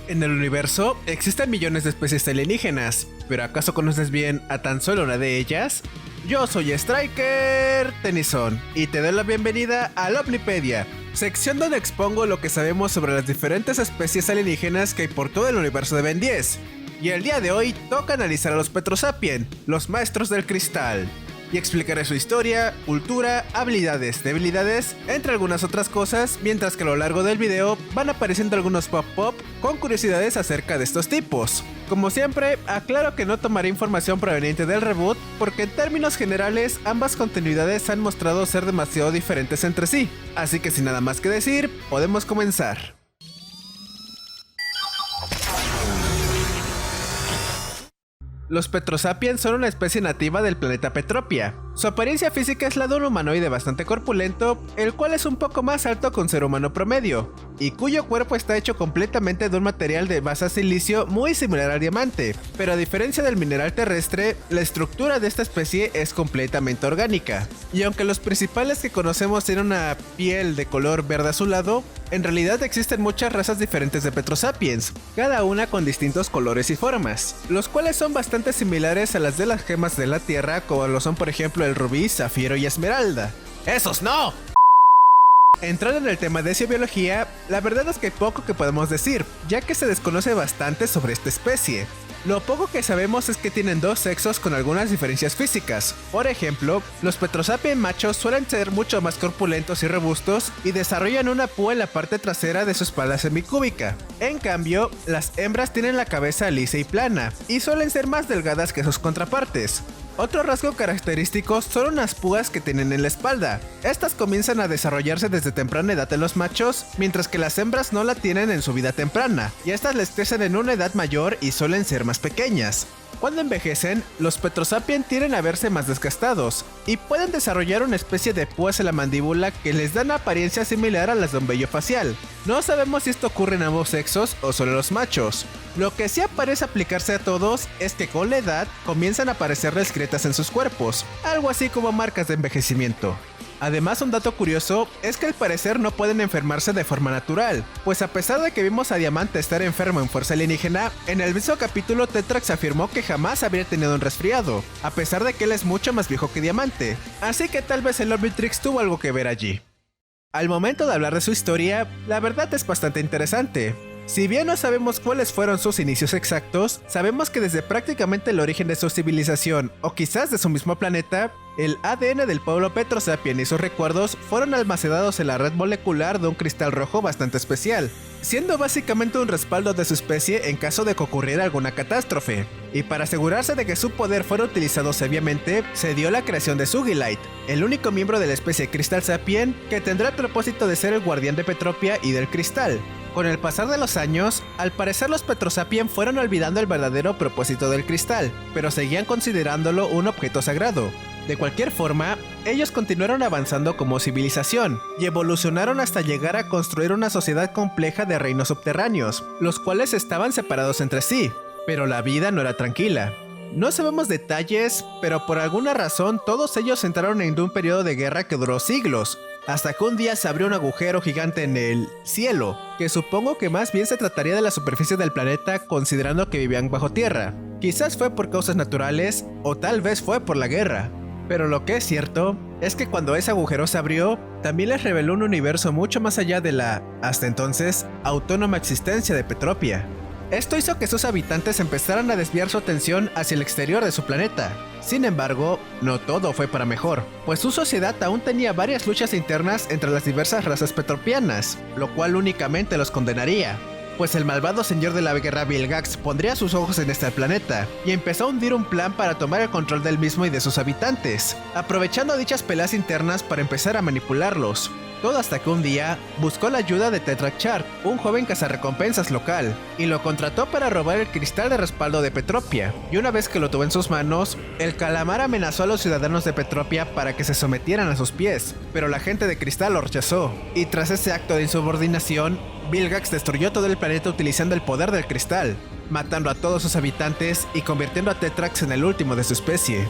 En el universo existen millones de especies alienígenas, pero ¿acaso conoces bien a tan solo una de ellas? Yo soy Striker Tennyson y te doy la bienvenida a la Omnipedia, sección donde expongo lo que sabemos sobre las diferentes especies alienígenas que hay por todo el universo de Ben 10. Y el día de hoy toca analizar a los Petrosapien, los maestros del cristal. Y explicaré su historia, cultura, habilidades, debilidades, entre algunas otras cosas, mientras que a lo largo del video van apareciendo algunos pop-up con curiosidades acerca de estos tipos. Como siempre, aclaro que no tomaré información proveniente del reboot, porque en términos generales ambas continuidades han mostrado ser demasiado diferentes entre sí. Así que sin nada más que decir, podemos comenzar. Los Petrosapiens son una especie nativa del planeta Petropia. Su apariencia física es la de un humanoide bastante corpulento, el cual es un poco más alto que un ser humano promedio, y cuyo cuerpo está hecho completamente de un material de base silicio muy similar al diamante, pero a diferencia del mineral terrestre, la estructura de esta especie es completamente orgánica. Y aunque los principales que conocemos tienen una piel de color verde azulado, en realidad existen muchas razas diferentes de Petrosapiens, cada una con distintos colores y formas, los cuales son bastante similares a las de las gemas de la Tierra, como lo son por ejemplo el rubí, zafiro y esmeralda. ¡Esos no! Entrando en el tema de biología, la verdad es que hay poco que podemos decir, ya que se desconoce bastante sobre esta especie. Lo poco que sabemos es que tienen dos sexos con algunas diferencias físicas. Por ejemplo, los Petrosapien machos suelen ser mucho más corpulentos y robustos y desarrollan una púa en la parte trasera de su espalda semicúbica. En cambio, las hembras tienen la cabeza lisa y plana y suelen ser más delgadas que sus contrapartes. Otro rasgo característico son unas púas que tienen en la espalda. Estas comienzan a desarrollarse desde temprana edad en los machos, mientras que las hembras no la tienen en su vida temprana, y estas les crecen en una edad mayor y suelen ser más pequeñas. Cuando envejecen, los Petrosapien tienden a verse más desgastados, y pueden desarrollar una especie de púas en la mandíbula que les dan apariencia similar a las de un vello facial. No sabemos si esto ocurre en ambos sexos o solo en los machos. Lo que sí parece aplicarse a todos es que con la edad comienzan a aparecerles grietas en sus cuerpos, algo así como marcas de envejecimiento. Además, un dato curioso es que al parecer no pueden enfermarse de forma natural, pues a pesar de que vimos a Diamante estar enfermo en Fuerza Alienígena, en el mismo capítulo Tetrax afirmó que jamás habría tenido un resfriado, a pesar de que él es mucho más viejo que Diamante, así que tal vez el Omnitrix tuvo algo que ver allí. Al momento de hablar de su historia, la verdad es bastante interesante. Si bien no sabemos cuáles fueron sus inicios exactos, sabemos que desde prácticamente el origen de su civilización, o quizás de su mismo planeta, el ADN del pueblo Petrosapien y sus recuerdos fueron almacenados en la red molecular de un cristal rojo bastante especial, siendo básicamente un respaldo de su especie en caso de que ocurriera alguna catástrofe. Y para asegurarse de que su poder fuera utilizado sabiamente, se dio la creación de Sugilite, el único miembro de la especie Crystal Sapien que tendrá el propósito de ser el guardián de Petropia y del cristal. Con el pasar de los años, al parecer los Petrosapien fueron olvidando el verdadero propósito del cristal, pero seguían considerándolo un objeto sagrado. De cualquier forma, ellos continuaron avanzando como civilización y evolucionaron hasta llegar a construir una sociedad compleja de reinos subterráneos, los cuales estaban separados entre sí, pero la vida no era tranquila. No sabemos detalles, pero por alguna razón todos ellos entraron en un periodo de guerra que duró siglos, hasta que un día se abrió un agujero gigante en el cielo, que supongo que más bien se trataría de la superficie del planeta considerando que vivían bajo tierra. Quizás fue por causas naturales, o tal vez fue por la guerra. Pero lo que es cierto es que cuando ese agujero se abrió, también les reveló un universo mucho más allá de la, hasta entonces, autónoma existencia de Petropia. Esto hizo que sus habitantes empezaran a desviar su atención hacia el exterior de su planeta. Sin embargo, no todo fue para mejor, pues su sociedad aún tenía varias luchas internas entre las diversas razas petropianas, lo cual únicamente los condenaría. Pues el malvado señor de la guerra Vilgax pondría sus ojos en este planeta y empezó a hundir un plan para tomar el control del mismo y de sus habitantes, aprovechando dichas peleas internas para empezar a manipularlos. Todo hasta que un día buscó la ayuda de Tetrachart, un joven cazarrecompensas local, y lo contrató para robar el cristal de respaldo de Petropia, y una vez que lo tuvo en sus manos, el calamar amenazó a los ciudadanos de Petropia para que se sometieran a sus pies, pero la gente de cristal lo rechazó, y tras ese acto de insubordinación, Vilgax destruyó todo el planeta utilizando el poder del cristal, matando a todos sus habitantes y convirtiendo a Tetrax en el último de su especie.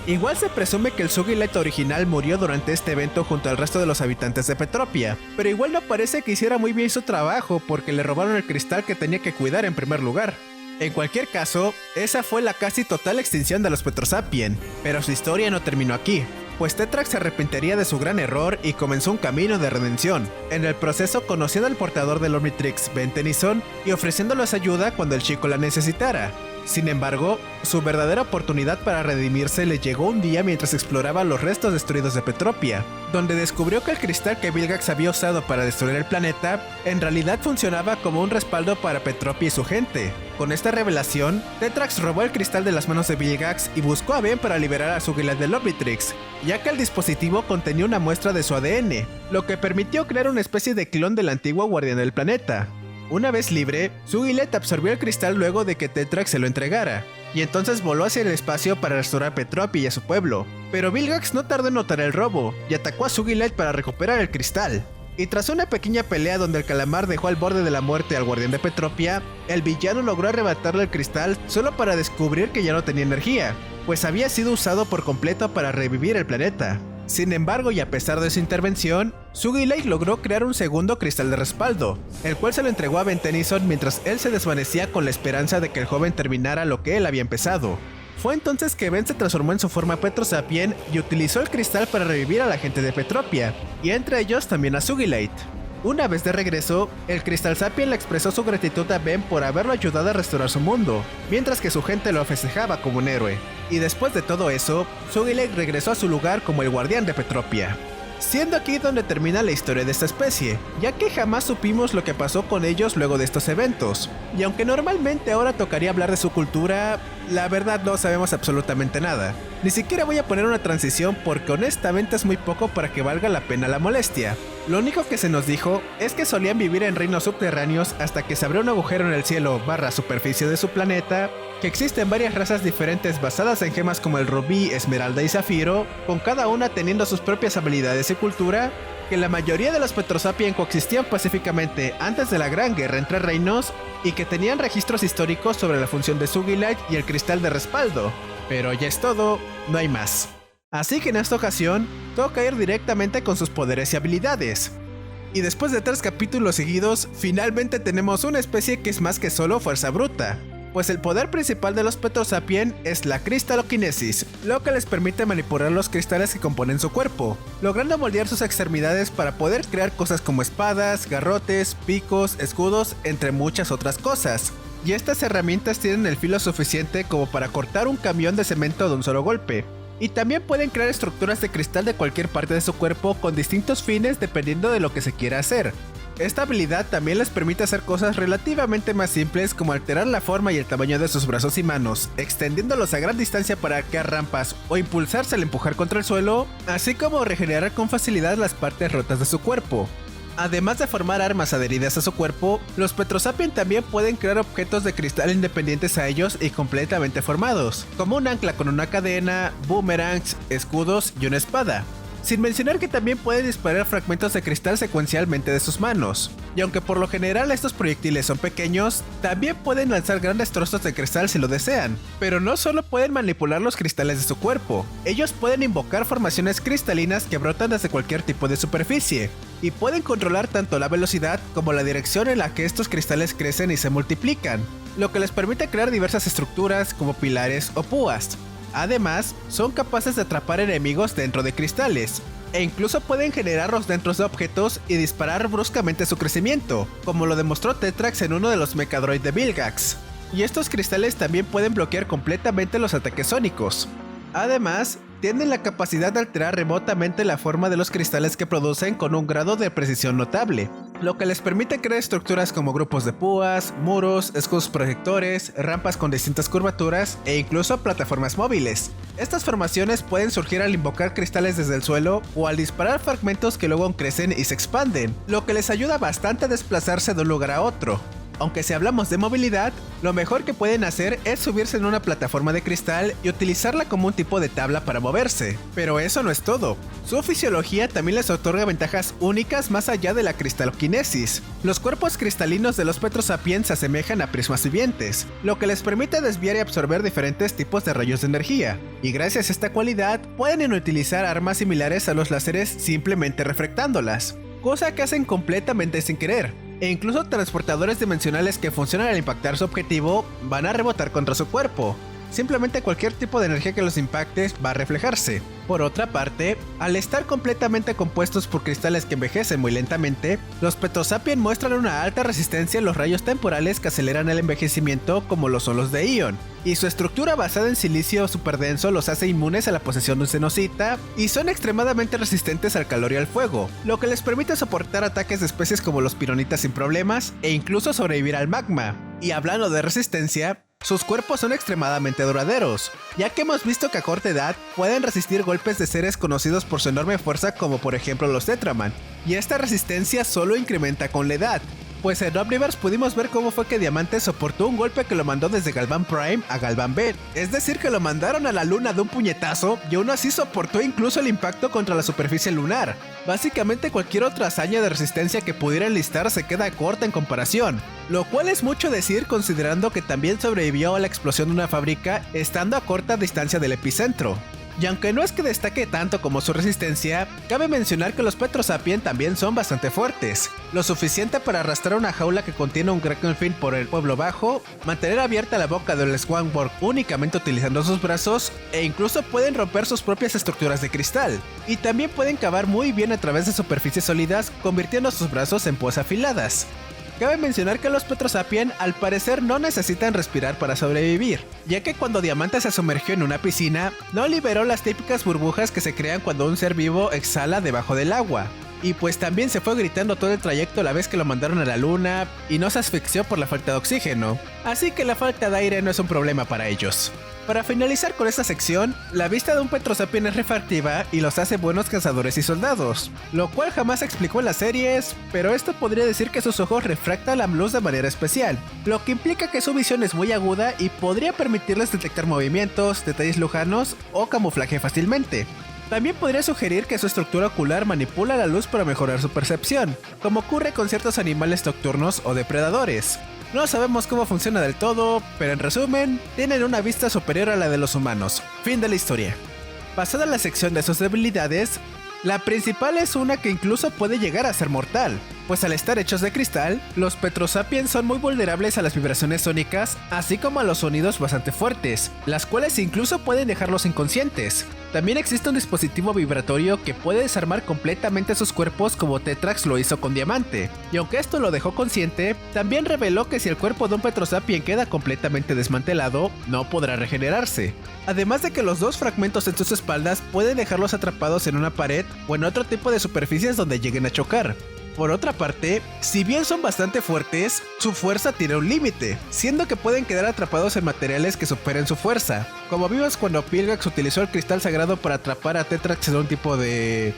Igual se presume que el Sugilite original murió durante este evento junto al resto de los habitantes de Petropia, pero igual no parece que hiciera muy bien su trabajo porque le robaron el cristal que tenía que cuidar en primer lugar. En cualquier caso, esa fue la casi total extinción de los Petrosapien, pero su historia no terminó aquí, pues Tetrax se arrepentiría de su gran error y comenzó un camino de redención. En el proceso conoció al portador del Omnitrix, Ben Tennyson, y ofreciéndoles ayuda cuando el chico la necesitara. Sin embargo, su verdadera oportunidad para redimirse le llegó un día mientras exploraba los restos destruidos de Petropia, donde descubrió que el cristal que Vilgax había usado para destruir el planeta en realidad funcionaba como un respaldo para Petropia y su gente. Con esta revelación, Tetrax robó el cristal de las manos de Vilgax y buscó a Ben para liberar a Sugilite del Omnitrix, ya que el dispositivo contenía una muestra de su ADN, lo que permitió crear una especie de clon del antiguo guardián del planeta. Una vez libre, Sugilite absorbió el cristal luego de que Tetrax se lo entregara, y entonces voló hacia el espacio para restaurar Petropia y a su pueblo. Pero Vilgax no tardó en notar el robo, y atacó a Sugilite para recuperar el cristal. Y tras una pequeña pelea donde el calamar dejó al borde de la muerte al guardián de Petropia, el villano logró arrebatarle el cristal solo para descubrir que ya no tenía energía, pues había sido usado por completo para revivir el planeta. Sin embargo, y a pesar de su intervención, Sugilite logró crear un segundo cristal de respaldo, el cual se lo entregó a Ben Tennyson mientras él se desvanecía con la esperanza de que el joven terminara lo que él había empezado. Fue entonces que Ben se transformó en su forma Petrosapien y utilizó el cristal para revivir a la gente de Petropia, y entre ellos también a Sugilite. Una vez de regreso, el Cristal Sapien le expresó su gratitud a Ben por haberlo ayudado a restaurar su mundo, mientras que su gente lo festejaba como un héroe. Y después de todo eso, Sugilite regresó a su lugar como el guardián de Petropia. Siendo aquí donde termina la historia de esta especie, ya que jamás supimos lo que pasó con ellos luego de estos eventos. Y aunque normalmente ahora tocaría hablar de su cultura, la verdad no sabemos absolutamente nada. Ni siquiera voy a poner una transición porque honestamente es muy poco para que valga la pena la molestia. Lo único que se nos dijo es que solían vivir en reinos subterráneos hasta que se abrió un agujero en el cielo / superficie de su planeta, que existen varias razas diferentes basadas en gemas como el rubí, esmeralda y zafiro, con cada una teniendo sus propias habilidades y cultura, que la mayoría de los Petrosapien coexistían pacíficamente antes de la gran guerra entre reinos y que tenían registros históricos sobre la función de Sugilite y el cristal de respaldo. Pero ya es todo, no hay más. Así que en esta ocasión, toca ir directamente con sus poderes y habilidades. Y después de 3 capítulos seguidos, finalmente tenemos una especie que es más que solo fuerza bruta. Pues el poder principal de los Petrosapien es la cristaloquinesis, lo que les permite manipular los cristales que componen su cuerpo, logrando moldear sus extremidades para poder crear cosas como espadas, garrotes, picos, escudos, entre muchas otras cosas. Y estas herramientas tienen el filo suficiente como para cortar un camión de cemento de un solo golpe. Y también pueden crear estructuras de cristal de cualquier parte de su cuerpo con distintos fines dependiendo de lo que se quiera hacer. Esta habilidad también les permite hacer cosas relativamente más simples como alterar la forma y el tamaño de sus brazos y manos, extendiéndolos a gran distancia para crear rampas o impulsarse al empujar contra el suelo, así como regenerar con facilidad las partes rotas de su cuerpo. Además de formar armas adheridas a su cuerpo, los Petrosapien también pueden crear objetos de cristal independientes a ellos y completamente formados, como un ancla con una cadena, boomerangs, escudos y una espada. Sin mencionar que también pueden disparar fragmentos de cristal secuencialmente de sus manos. Y aunque por lo general estos proyectiles son pequeños, también pueden lanzar grandes trozos de cristal si lo desean. Pero no solo pueden manipular los cristales de su cuerpo, ellos pueden invocar formaciones cristalinas que brotan desde cualquier tipo de superficie. Y pueden controlar tanto la velocidad como la dirección en la que estos cristales crecen y se multiplican, lo que les permite crear diversas estructuras como pilares o púas. Además, son capaces de atrapar enemigos dentro de cristales, e incluso pueden generarlos dentro de objetos y disparar bruscamente su crecimiento, como lo demostró Tetrax en uno de los Mechadroid de Vilgax. Y estos cristales también pueden bloquear completamente los ataques sónicos. Además, tienen la capacidad de alterar remotamente la forma de los cristales que producen con un grado de precisión notable, lo que les permite crear estructuras como grupos de púas, muros, escudos protectores, rampas con distintas curvaturas e incluso plataformas móviles. Estas formaciones pueden surgir al invocar cristales desde el suelo o al disparar fragmentos que luego crecen y se expanden, lo que les ayuda bastante a desplazarse de un lugar a otro. Aunque si hablamos de movilidad, lo mejor que pueden hacer es subirse en una plataforma de cristal y utilizarla como un tipo de tabla para moverse. Pero eso no es todo. Su fisiología también les otorga ventajas únicas más allá de la cristaloquinesis. Los cuerpos cristalinos de los Petrosapiens se asemejan a prismas vivientes, lo que les permite desviar y absorber diferentes tipos de rayos de energía. Y gracias a esta cualidad, pueden utilizar armas similares a los láseres simplemente refractándolas, cosa que hacen completamente sin querer. E incluso transportadores dimensionales que funcionan al impactar su objetivo van a rebotar contra su cuerpo. Simplemente cualquier tipo de energía que los impacte va a reflejarse. Por otra parte, al estar completamente compuestos por cristales que envejecen muy lentamente, los Petrosapiens muestran una alta resistencia a los rayos temporales que aceleran el envejecimiento como lo son los de Ion. Y su estructura basada en silicio superdenso los hace inmunes a la posesión de un xenocita y son extremadamente resistentes al calor y al fuego, lo que les permite soportar ataques de especies como los pironitas sin problemas e incluso sobrevivir al magma. Y hablando de resistencia, sus cuerpos son extremadamente duraderos, ya que hemos visto que a corta edad pueden resistir golpes de seres conocidos por su enorme fuerza como por ejemplo los Tetraman, y esta resistencia solo incrementa con la edad. Pues en Omniverse pudimos ver cómo fue que Diamante soportó un golpe que lo mandó desde Galvan Prime a Galvan B. Es decir, que lo mandaron a la luna de un puñetazo y aún así soportó incluso el impacto contra la superficie lunar. Básicamente cualquier otra hazaña de resistencia que pudiera enlistar se queda corta en comparación, lo cual es mucho decir considerando que también sobrevivió a la explosión de una fábrica estando a corta distancia del epicentro. Y aunque no es que destaque tanto como su resistencia, cabe mencionar que los Petrosapiens también son bastante fuertes, lo suficiente para arrastrar una jaula que contiene un Krakenfin por el pueblo bajo, mantener abierta la boca del Swanborg únicamente utilizando sus brazos, e incluso pueden romper sus propias estructuras de cristal, y también pueden cavar muy bien a través de superficies sólidas convirtiendo sus brazos en púas afiladas. Cabe mencionar que los Petrosapiens al parecer no necesitan respirar para sobrevivir, ya que cuando Diamante se sumergió en una piscina, no liberó las típicas burbujas que se crean cuando un ser vivo exhala debajo del agua. Y pues también se fue gritando todo el trayecto a la vez que lo mandaron a la luna y no se asfixió por la falta de oxígeno, así que la falta de aire no es un problema para ellos. Para finalizar con esta sección, la vista de un Petrosapien es refractiva y los hace buenos cazadores y soldados, lo cual jamás se explicó en las series, pero esto podría decir que sus ojos refractan la luz de manera especial, lo que implica que su visión es muy aguda y podría permitirles detectar movimientos, detalles lejanos o camuflaje fácilmente. También podría sugerir que su estructura ocular manipula la luz para mejorar su percepción, como ocurre con ciertos animales nocturnos o depredadores. No sabemos cómo funciona del todo, pero en resumen, tienen una vista superior a la de los humanos. Fin de la historia. Pasada la sección de sus debilidades, la principal es una que incluso puede llegar a ser mortal, pues al estar hechos de cristal, los Petrosapiens son muy vulnerables a las vibraciones sónicas, así como a los sonidos bastante fuertes, las cuales incluso pueden dejarlos inconscientes. También existe un dispositivo vibratorio que puede desarmar completamente sus cuerpos como Tetrax lo hizo con Diamante, y aunque esto lo dejó consciente, también reveló que si el cuerpo de un Petrosapien queda completamente desmantelado, no podrá regenerarse. Además de que los dos fragmentos en sus espaldas pueden dejarlos atrapados en una pared o en otro tipo de superficies donde lleguen a chocar. Por otra parte, si bien son bastante fuertes, su fuerza tiene un límite, siendo que pueden quedar atrapados en materiales que superen su fuerza, como vimos cuando Pilgax utilizó el cristal sagrado para atrapar a Tetrax en un tipo de...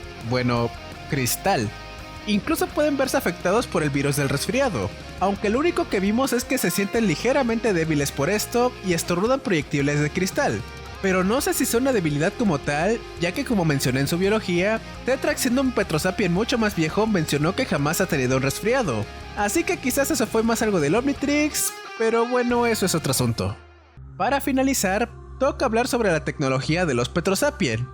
cristal. Incluso pueden verse afectados por el virus del resfriado, aunque lo único que vimos es que se sienten ligeramente débiles por esto y estornudan proyectiles de cristal. Pero no sé si son una debilidad como tal, ya que como mencioné en su biología, Tetrax siendo un Petrosapien mucho más viejo mencionó que jamás ha tenido un resfriado. Así que quizás eso fue más algo del Omnitrix, pero bueno, eso es otro asunto. Para finalizar, toca hablar sobre la tecnología de los Petrosapien.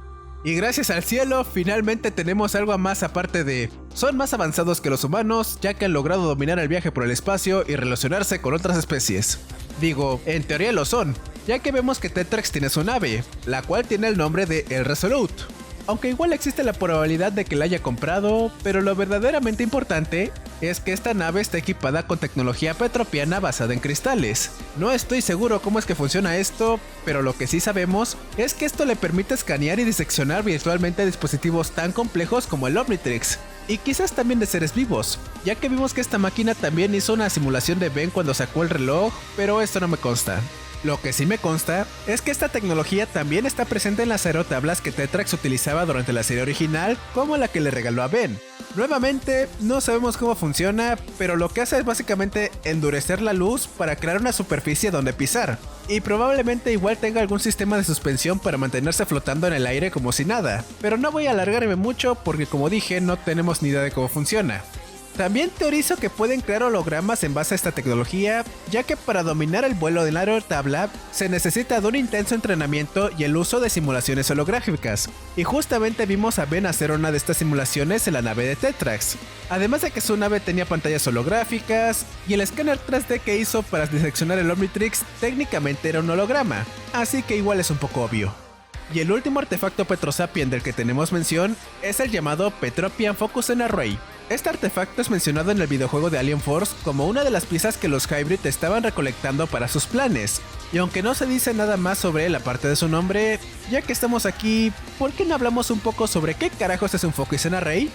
Y gracias al cielo, finalmente tenemos algo más aparte de... Son más avanzados que los humanos, ya que han logrado dominar el viaje por el espacio y relacionarse con otras especies. Digo, en teoría lo son, ya que vemos que Tetrax tiene su nave, la cual tiene el nombre de El Resolute. Aunque igual existe la probabilidad de que la haya comprado, pero lo verdaderamente importante es que esta nave está equipada con tecnología petropiana basada en cristales. No estoy seguro cómo es que funciona esto, pero lo que sí sabemos es que esto le permite escanear y diseccionar virtualmente dispositivos tan complejos como el Omnitrix, y quizás también de seres vivos, ya que vimos que esta máquina también hizo una simulación de Ben cuando sacó el reloj, pero esto no me consta. Lo que sí me consta es que esta tecnología también está presente en las aerotablas que Tetrax utilizaba durante la serie original, como la que le regaló a Ben. Nuevamente, no sabemos cómo funciona, pero lo que hace es básicamente endurecer la luz para crear una superficie donde pisar. Y probablemente igual tenga algún sistema de suspensión para mantenerse flotando en el aire como si nada. Pero no voy a alargarme mucho porque, como dije, no tenemos ni idea de cómo funciona. También teorizo que pueden crear hologramas en base a esta tecnología, ya que para dominar el vuelo de la aerotabla se necesita de un intenso entrenamiento y el uso de simulaciones holográficas, y justamente vimos a Ben hacer una de estas simulaciones en la nave de Tetrax. Además de que su nave tenía pantallas holográficas, y el escáner 3D que hizo para diseccionar el Omnitrix técnicamente era un holograma, así que igual es un poco obvio. Y el último artefacto Petrosapien del que tenemos mención es el llamado Petropian Focusing Array. Este artefacto es mencionado en el videojuego de Alien Force como una de las piezas que los Hybrid estaban recolectando para sus planes. Y aunque no se dice nada más sobre él aparte de su nombre, ya que estamos aquí, ¿por qué no hablamos un poco sobre qué carajos es un Focusing Array?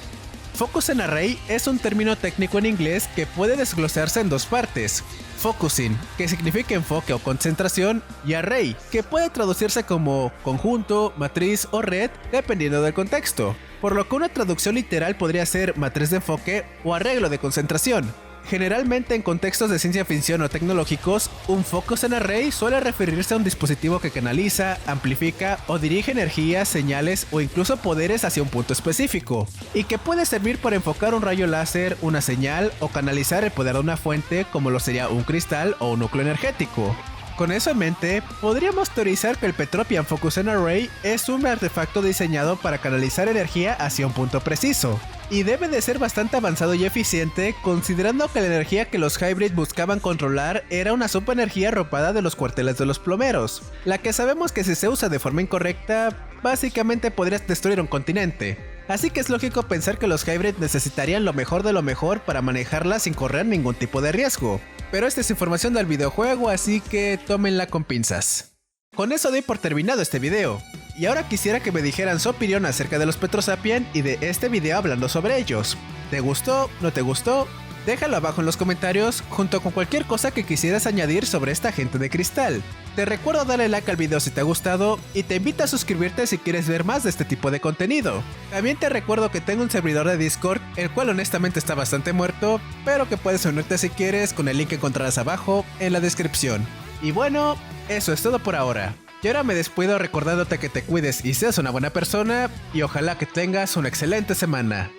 Focusing Array es un término técnico en inglés que puede desglosarse en dos partes. Focusing, que significa enfoque o concentración, y Array, que puede traducirse como conjunto, matriz o red, dependiendo del contexto. Por lo que una traducción literal podría ser matriz de enfoque o arreglo de concentración. Generalmente en contextos de ciencia ficción o tecnológicos, un Focusing Array suele referirse a un dispositivo que canaliza, amplifica o dirige energías, señales o incluso poderes hacia un punto específico, y que puede servir para enfocar un rayo láser, una señal o canalizar el poder de una fuente como lo sería un cristal o un núcleo energético. Con eso en mente, podríamos teorizar que el Petropian Focusing Array es un artefacto diseñado para canalizar energía hacia un punto preciso, y debe de ser bastante avanzado y eficiente considerando que la energía que los Hybrid buscaban controlar era una subenergía arropada de los cuarteles de los plomeros, la que sabemos que si se usa de forma incorrecta, básicamente podría destruir un continente. Así que es lógico pensar que los Hybrid necesitarían lo mejor de lo mejor para manejarla sin correr ningún tipo de riesgo. Pero esta es información del videojuego, así que tómenla con pinzas. Con eso doy por terminado este video. Y ahora quisiera que me dijeran su opinión acerca de los Petrosapien y de este video hablando sobre ellos. ¿Te gustó? ¿No te gustó? Déjalo abajo en los comentarios junto con cualquier cosa que quisieras añadir sobre esta gente de cristal. Te recuerdo darle like al video si te ha gustado y te invito a suscribirte si quieres ver más de este tipo de contenido. También te recuerdo que tengo un servidor de Discord, el cual honestamente está bastante muerto, pero que puedes unirte si quieres con el link que encontrarás abajo en la descripción. Y bueno, eso es todo por ahora. Y ahora me despido recordándote que te cuides y seas una buena persona y ojalá que tengas una excelente semana.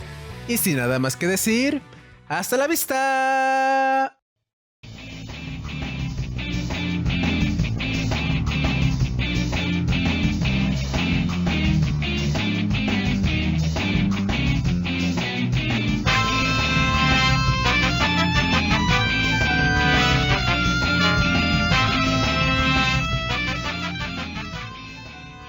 Y sin nada más que decir, ¡hasta la vista!